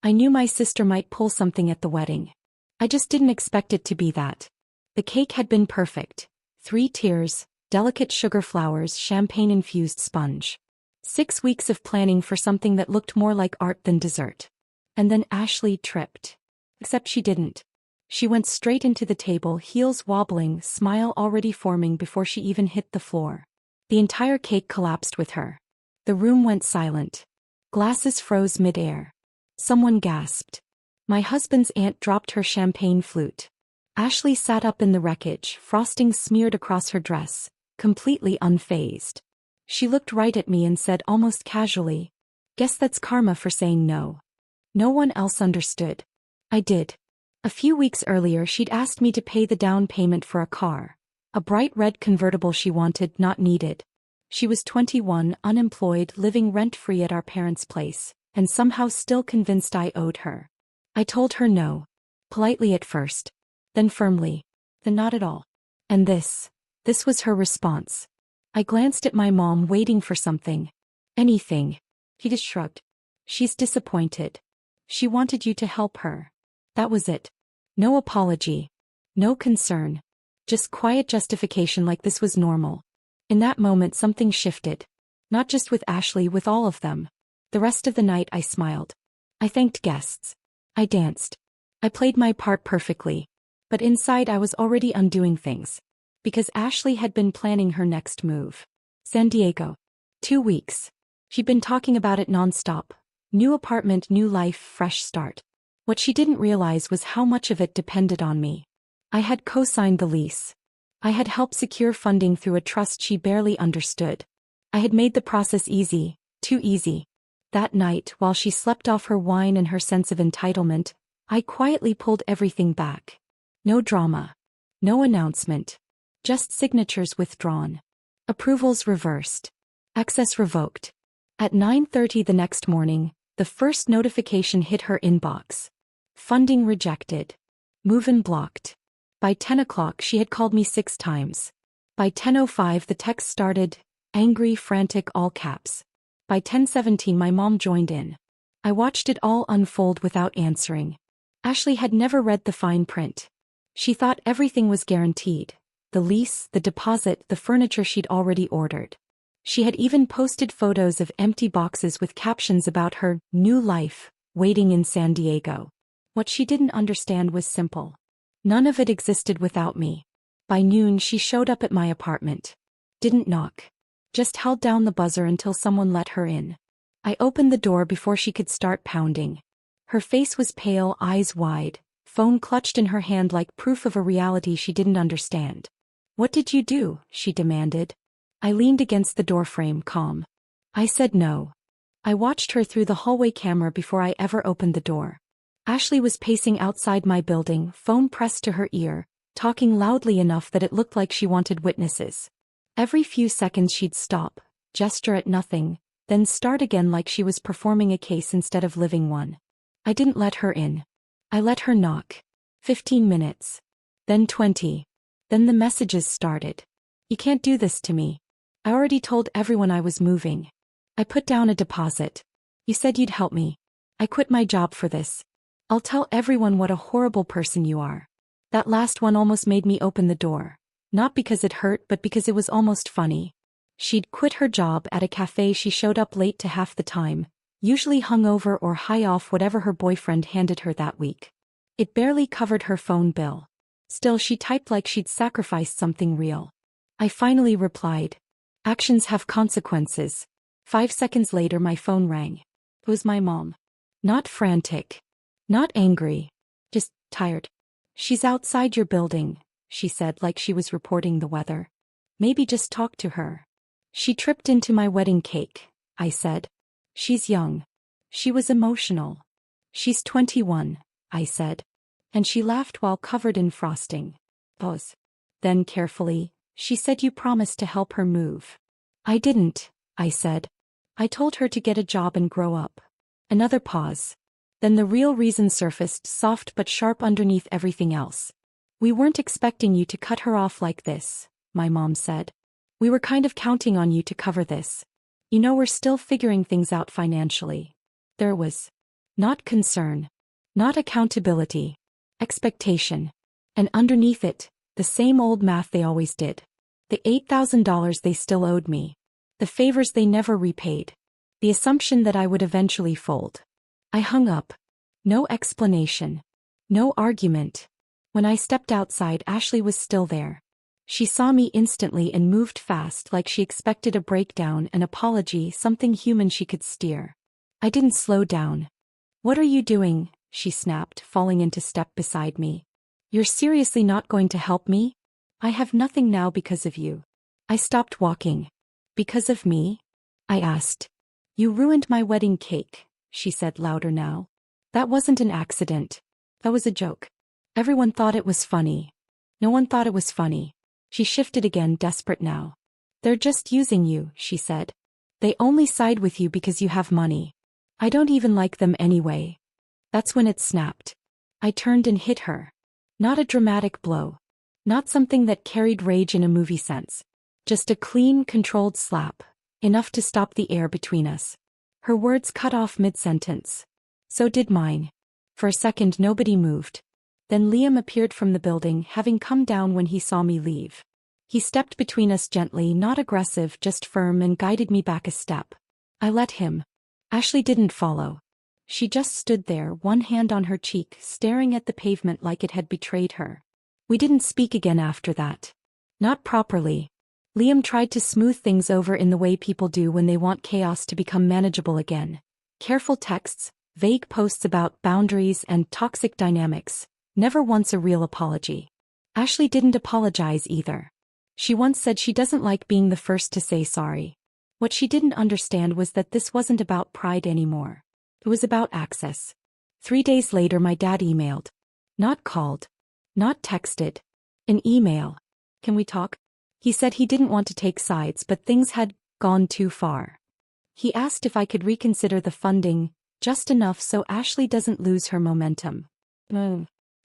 I knew my sister might pull something at the wedding. I just didn't expect it to be that. The cake had been perfect. 3 tiers, delicate sugar flowers, champagne-infused sponge. 6 weeks of planning for something that looked more like art than dessert. And then Ashley tripped. Except she didn't. She went straight into the table, heels wobbling, smile already forming before she even hit the floor. The entire cake collapsed with her. The room went silent. Glasses froze mid-air. Someone gasped. My husband's aunt dropped her champagne flute. Ashley sat up in the wreckage, frosting smeared across her dress, completely unfazed. She looked right at me and said almost casually, "Guess that's karma for saying no." No one else understood. I did. A few weeks earlier she'd asked me to pay the down payment for a car. A bright red convertible she wanted, not needed. She was 21, unemployed, living rent-free at our parents' place, and somehow still convinced I owed her. I told her no. Politely at first. Then firmly. Then not at all. And this was her response. I glanced at my mom, waiting for something. Anything. He just shrugged. "She's disappointed. She wanted you to help her." That was it. No apology. No concern. Just quiet justification like this was normal. In that moment something shifted. Not just with Ashley, with all of them. The rest of the night I smiled. I thanked guests. I danced. I played my part perfectly. But inside I was already undoing things. Because Ashley had been planning her next move. San Diego. 2 weeks. She'd been talking about it nonstop. New apartment, new life, fresh start. What she didn't realize was how much of it depended on me. I had co-signed the lease. I had helped secure funding through a trust she barely understood. I had made the process easy, too easy. That night, while she slept off her wine and her sense of entitlement, I quietly pulled everything back. No drama. No announcement. Just signatures withdrawn. Approvals reversed. Access revoked. At 9:30 the next morning, the first notification hit her inbox. Funding rejected. Move-in blocked. By 10 o'clock she had called me 6 times. By 10:05 the text started, angry, frantic, all caps. By 10:17 my mom joined in. I watched it all unfold without answering. Ashley had never read the fine print. She thought everything was guaranteed. The lease, the deposit, the furniture she'd already ordered. She had even posted photos of empty boxes with captions about her new life, waiting in San Diego. What she didn't understand was simple. None of it existed without me. By noon she showed up at my apartment. Didn't knock. Just held down the buzzer until someone let her in. I opened the door before she could start pounding. Her face was pale, eyes wide, phone clutched in her hand like proof of a reality she didn't understand. "What did you do?" she demanded. I leaned against the doorframe, calm. I said no. I watched her through the hallway camera before I ever opened the door. Ashley was pacing outside my building, phone pressed to her ear, talking loudly enough that it looked like she wanted witnesses. Every few seconds she'd stop, gesture at nothing, then start again like she was performing a case instead of living one. I didn't let her in. I let her knock. 15 minutes. Then 20. Then the messages started. "You can't do this to me. I already told everyone I was moving. I put down a deposit. You said you'd help me. I quit my job for this. I'll tell everyone what a horrible person you are." That last one almost made me open the door. Not because it hurt, but because it was almost funny. She'd quit her job at a cafe. She showed up late to half the time, usually hungover or high off whatever her boyfriend handed her that week. It barely covered her phone bill. Still, she typed like she'd sacrificed something real. I finally replied, "Actions have consequences." 5 seconds later my phone rang. It was my mom. Not frantic. Not angry. Just tired. "She's outside your building," she said like she was reporting the weather. "Maybe just talk to her." "She tripped into my wedding cake," I said. "She's young." She was emotional. "She's 21, I said. And she laughed while covered in frosting. Pause. Then carefully, she said, "You promised to help her move." "I didn't," I said. "I told her to get a job and grow up." Another pause. Then the real reason surfaced, soft but sharp underneath everything else. "We weren't expecting you to cut her off like this," my mom said. "We were kind of counting on you to cover this. You know, we're still figuring things out financially." There was Not concern. Not accountability. Expectation. And underneath it, the same old math they always did. The $8,000 they still owed me. The favors they never repaid. The assumption that I would eventually fold. I hung up. No explanation. No argument. When I stepped outside, Ashley was still there. She saw me instantly and moved fast, like she expected a breakdown, an apology, something human she could steer. I didn't slow down. "What are you doing?" she snapped, falling into step beside me. "You're seriously not going to help me? I have nothing now because of you." I stopped walking. "Because of me?" I asked. "You ruined my wedding cake," she said louder now. "That wasn't an accident. That was a joke. Everyone thought it was funny. No one thought it was funny." She shifted again, desperate now. "They're just using you," she said. "They only side with you because you have money. I don't even like them anyway." That's when it snapped. I turned and hit her. Not a dramatic blow. Not something that carried rage in a movie sense. Just a clean, controlled slap. Enough to stop the air between us. Her words cut off mid-sentence. So did mine. For a second nobody moved. Then Liam appeared from the building, having come down when he saw me leave. He stepped between us gently, not aggressive, just firm, and guided me back a step. I let him. Ashley didn't follow. She just stood there, one hand on her cheek, staring at the pavement like it had betrayed her. We didn't speak again after that. Not properly. Liam tried to smooth things over in the way people do when they want chaos to become manageable again. Careful texts, vague posts about boundaries and toxic dynamics. Never once a real apology. Ashley didn't apologize either. She once said she doesn't like being the first to say sorry. What she didn't understand was that this wasn't about pride anymore. It was about access. 3 days later my dad emailed. Not called. Not texted. An email. "Can we talk?" He said he didn't want to take sides, but things had gone too far. He asked if I could reconsider the funding, just enough so Ashley doesn't lose her momentum.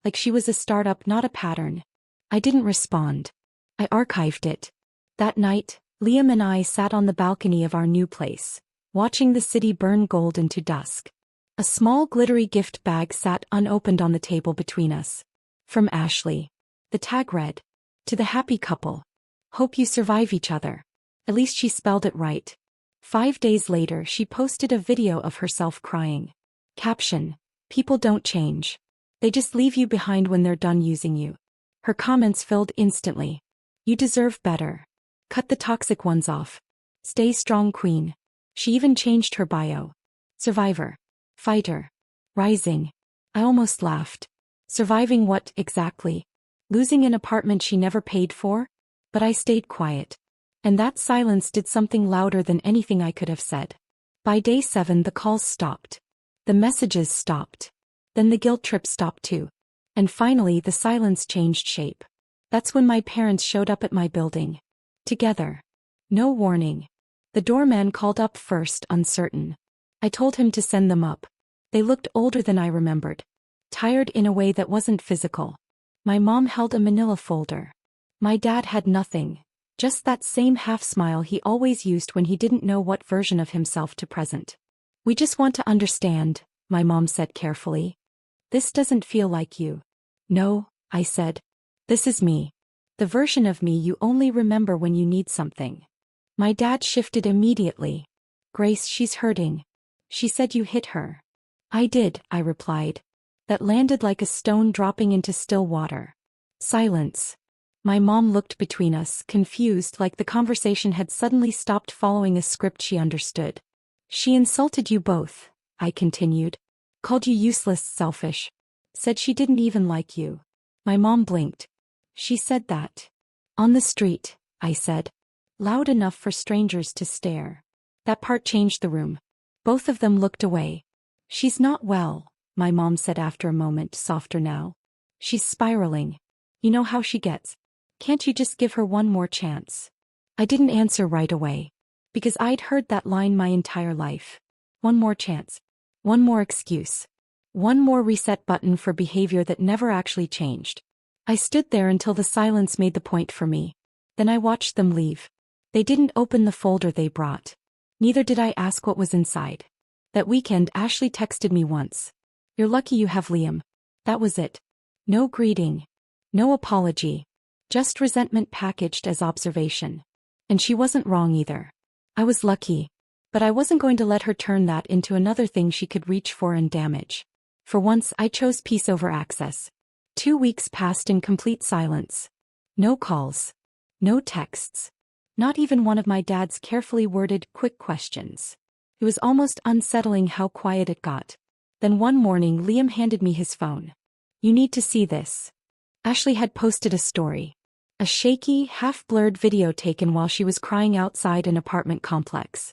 Like she was a startup, not a pattern. I didn't respond. I archived it. That night, Liam and I sat on the balcony of our new place, watching the city burn gold into dusk. A small glittery gift bag sat unopened on the table between us. From Ashley. The tag read, "To the happy couple. Hope you survive each other." At least she spelled it right. 5 days later she posted a video of herself crying. Caption, "People don't change. They just leave you behind when they're done using you." Her comments filled instantly. "You deserve better. Cut the toxic ones off. Stay strong, queen." She even changed her bio. Survivor. Fighter. Rising. I almost laughed. Surviving what, exactly? Losing an apartment she never paid for? But I stayed quiet. And that silence did something louder than anything I could have said. By day 7 the calls stopped. The messages stopped. Then the guilt trip stopped too. And finally the silence changed shape. That's when my parents showed up at my building. Together. No warning. The doorman called up first, uncertain. I told him to send them up. They looked older than I remembered. Tired in a way that wasn't physical. My mom held a manila folder. My dad had nothing. Just that same half-smile he always used when he didn't know what version of himself to present. "We just want to understand," my mom said carefully. "This doesn't feel like you." "No," I said. "This is me. The version of me you only remember when you need something." My dad shifted immediately. "Grace, she's hurting. She said you hit her." "I did," I replied. That landed like a stone dropping into still water. Silence. My mom looked between us, confused, like the conversation had suddenly stopped following a script she understood. "She insulted you both," I continued. "Called you useless, selfish. Said she didn't even like you." My mom blinked. "She said that. On the street," I said. Loud enough for strangers to stare. That part changed the room. Both of them looked away. "She's not well," my mom said after a moment, softer now. "She's spiraling. You know how she gets. Can't you just give her one more chance?" I didn't answer right away. Because I'd heard that line my entire life. One more chance. One more excuse. One more reset button for behavior that never actually changed. I stood there until the silence made the point for me. Then I watched them leave. They didn't open the folder they brought. Neither did I ask what was inside. That weekend Ashley texted me once. "You're lucky you have Liam." That was it. No greeting. No apology. Just resentment packaged as observation. And she wasn't wrong either. I was lucky. But I wasn't going to let her turn that into another thing she could reach for and damage. For once I chose peace over access. 2 weeks passed in complete silence. No calls. No texts. Not even one of my dad's carefully worded, quick questions. It was almost unsettling how quiet it got. Then one morning Liam handed me his phone. "You need to see this." Ashley had posted a story. A shaky, half-blurred video taken while she was crying outside an apartment complex.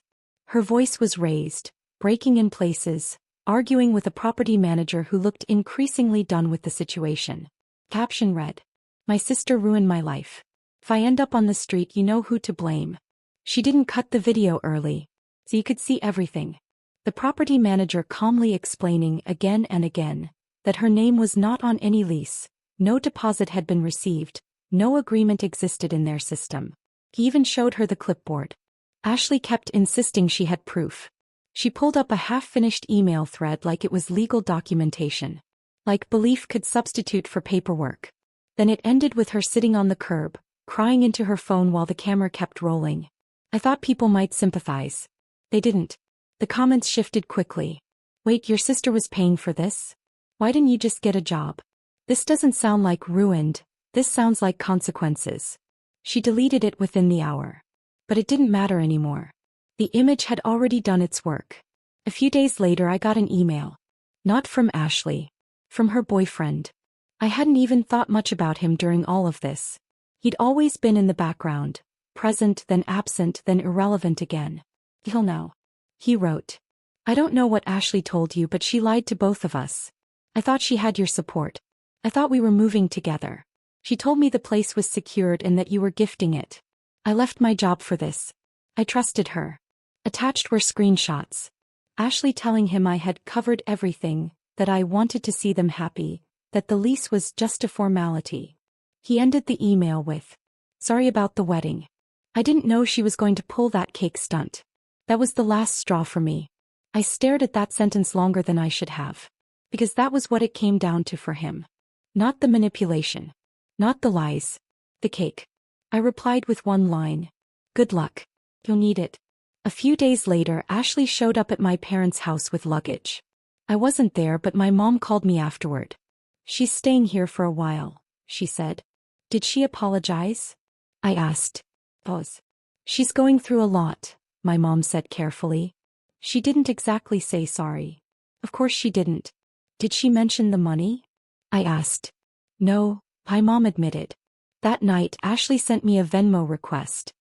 Her voice was raised, breaking in places, arguing with a property manager who looked increasingly done with the situation. Caption read, "My sister ruined my life. If I end up on the street, you know who to blame." She didn't cut the video early, so you could see everything. The property manager calmly explaining again and again that her name was not on any lease, no deposit had been received, no agreement existed in their system. He even showed her the clipboard. Ashley kept insisting she had proof. She pulled up a half-finished email thread like it was legal documentation. Like belief could substitute for paperwork. Then it ended with her sitting on the curb, crying into her phone while the camera kept rolling. I thought people might sympathize. They didn't. The comments shifted quickly. "Wait, your sister was paying for this? Why didn't you just get a job? This doesn't sound like ruined, this sounds like consequences." She deleted it within the hour. But it didn't matter anymore. The image had already done its work. A few days later I got an email. Not from Ashley. From her boyfriend. I hadn't even thought much about him during all of this. He'd always been in the background, present, then absent, then irrelevant again. "He'll know." He wrote. "I don't know what Ashley told you, but she lied to both of us. I thought she had your support. I thought we were moving together. She told me the place was secured and that you were gifting it. I left my job for this. I trusted her." Attached were screenshots. Ashley telling him I had covered everything, that I wanted to see them happy, that the lease was just a formality. He ended the email with, "Sorry about the wedding. I didn't know she was going to pull that cake stunt." That was the last straw for me. I stared at that sentence longer than I should have. Because that was what it came down to for him. Not the manipulation. Not the lies. The cake. I replied with one line. "Good luck. You'll need it." A few days later Ashley showed up at my parents' house with luggage. I wasn't there, but my mom called me afterward. "She's staying here for a while," she said. "Did she apologize?" I asked. "Pause. She's going through a lot," my mom said carefully. "She didn't exactly say sorry." Of course she didn't. "Did she mention the money?" I asked. "No," my mom admitted. That night Ashley sent me a Venmo request.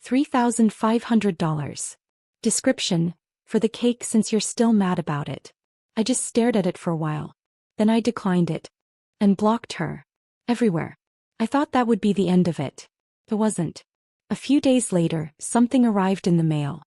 $3,500. Description, "For the cake since you're still mad about it." I just stared at it for a while. Then I declined it. And blocked her. Everywhere. I thought that would be the end of it. It wasn't. A few days later, something arrived in the mail.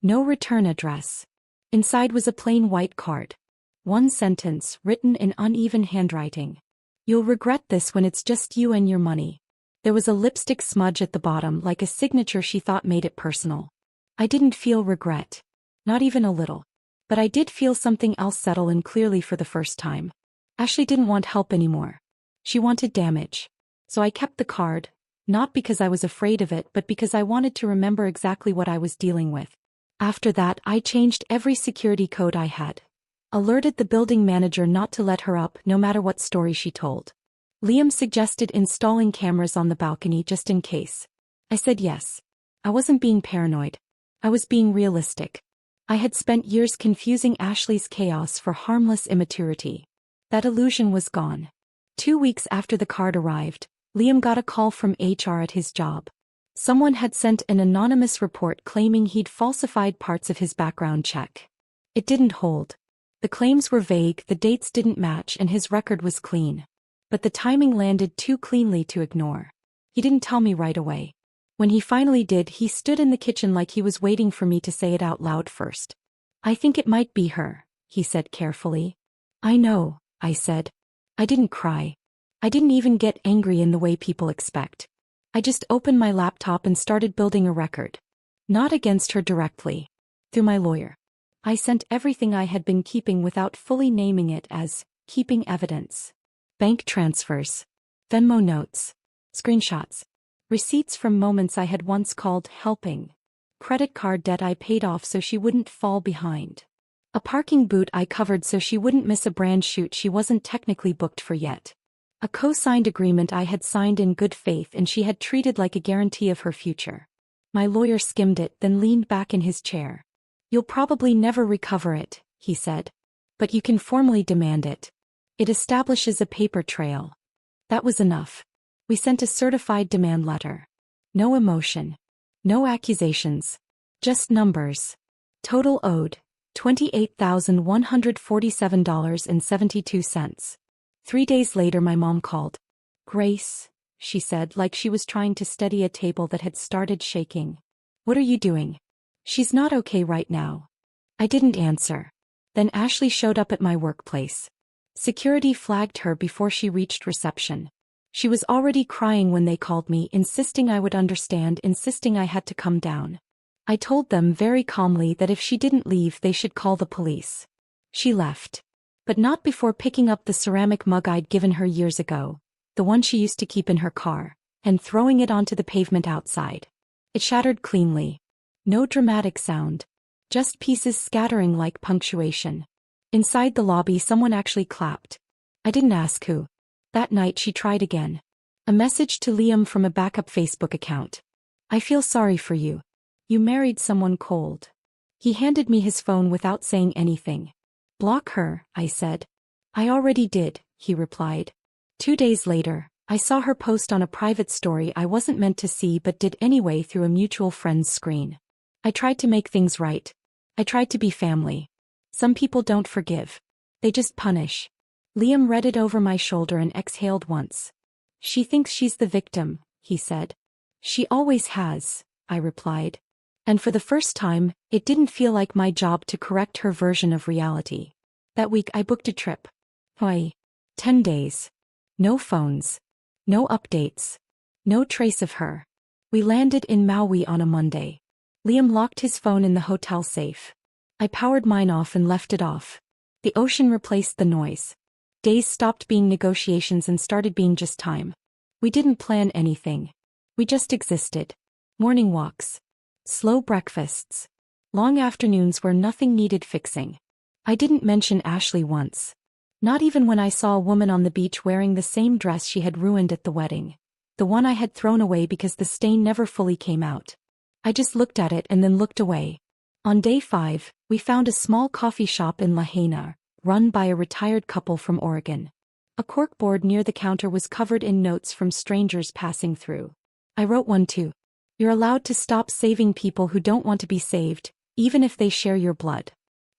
No return address. Inside was a plain white card. One sentence, written in uneven handwriting. "You'll regret this when it's just you and your money." There was a lipstick smudge at the bottom, like a signature she thought made it personal. I didn't feel regret. Not even a little. But I did feel something else settle in clearly for the first time. Ashley didn't want help anymore. She wanted damage. So I kept the card, not because I was afraid of it, but because I wanted to remember exactly what I was dealing with. After that, I changed every security code I had. Alerted the building manager not to let her up no matter what story she told. Liam suggested installing cameras on the balcony just in case. I said yes. I wasn't being paranoid. I was being realistic. I had spent years confusing Ashley's chaos for harmless immaturity. That illusion was gone. 2 weeks after the card arrived, Liam got a call from HR at his job. Someone had sent an anonymous report claiming he'd falsified parts of his background check. It didn't hold. The claims were vague, the dates didn't match, and his record was clean. But the timing landed too cleanly to ignore. He didn't tell me right away. When he finally did, he stood in the kitchen like he was waiting for me to say it out loud first. "I think it might be her," he said carefully. "I know," I said. I didn't cry. I didn't even get angry in the way people expect. I just opened my laptop and started building a record. Not against her directly. Through my lawyer. I sent everything I had been keeping without fully naming it as keeping evidence. Bank transfers, Venmo notes, screenshots, receipts from moments I had once called helping, credit card debt I paid off so she wouldn't fall behind, a parking boot I covered so she wouldn't miss a brand shoot she wasn't technically booked for yet, a co-signed agreement I had signed in good faith and she had treated like a guarantee of her future. My lawyer skimmed it, then leaned back in his chair. "You'll probably never recover it," he said. "But you can formally demand it. It establishes a paper trail." That was enough. We sent a certified demand letter. No emotion. No accusations. Just numbers. Total owed, $28,147.72. 3 days later my mom called. "Grace," she said, like she was trying to steady a table that had started shaking. "What are you doing?" "She's not okay right now." I didn't answer. Then Ashley showed up at my workplace. Security flagged her before she reached reception. She was already crying when they called me, insisting I would understand, insisting I had to come down. I told them very calmly that if she didn't leave they should call the police. She left. But not before picking up the ceramic mug I'd given her years ago, the one she used to keep in her car, and throwing it onto the pavement outside. It shattered cleanly. No dramatic sound. Just pieces scattering like punctuation. Inside the lobby someone actually clapped. I didn't ask who. That night she tried again. A message to Liam from a backup Facebook account. "I feel sorry for you. You married someone cold." He handed me his phone without saying anything. "Block her," I said. "I already did," he replied. 2 days later, I saw her post on a private story I wasn't meant to see but did anyway through a mutual friend's screen. I tried to make things right. I tried to be family. Some people don't forgive. They just punish. Liam read it over my shoulder and exhaled once. "She thinks she's the victim," he said. "She always has," I replied. And for the first time, it didn't feel like my job to correct her version of reality. That week I booked a trip. 10 days. No phones. No updates. No trace of her. We landed in Maui on a Monday. Liam locked his phone in the hotel safe. I powered mine off and left it off. The ocean replaced the noise. Days stopped being negotiations and started being just time. We didn't plan anything. We just existed. Morning walks. Slow breakfasts. Long afternoons where nothing needed fixing. I didn't mention Ashley once. Not even when I saw a woman on the beach wearing the same dress she had ruined at the wedding. The one I had thrown away because the stain never fully came out. I just looked at it and then looked away. On day 5, we found a small coffee shop in Lahaina, run by a retired couple from Oregon. A corkboard near the counter was covered in notes from strangers passing through. I wrote one too. "You're allowed to stop saving people who don't want to be saved, even if they share your blood."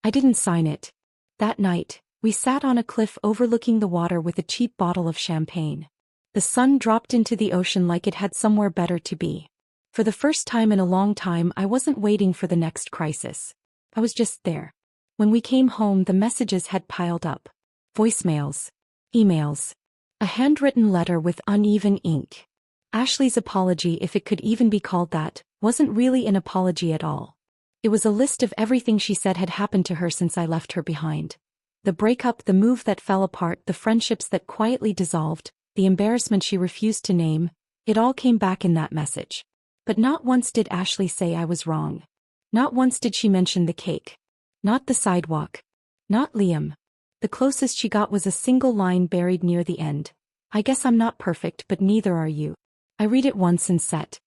I didn't sign it. That night, we sat on a cliff overlooking the water with a cheap bottle of champagne. The sun dropped into the ocean like it had somewhere better to be. For the first time in a long time I wasn't waiting for the next crisis. I was just there. When we came home the messages had piled up. Voicemails. Emails. A handwritten letter with uneven ink. Ashley's apology, if it could even be called that, wasn't really an apology at all. It was a list of everything she said had happened to her since I left her behind. The breakup, the move that fell apart, the friendships that quietly dissolved, the embarrassment she refused to name, it all came back in that message. But not once did Ashley say I was wrong. Not once did she mention the cake. Not the sidewalk. Not Liam. The closest she got was a single line buried near the end. "I guess I'm not perfect, but neither are you." I read it once and sat.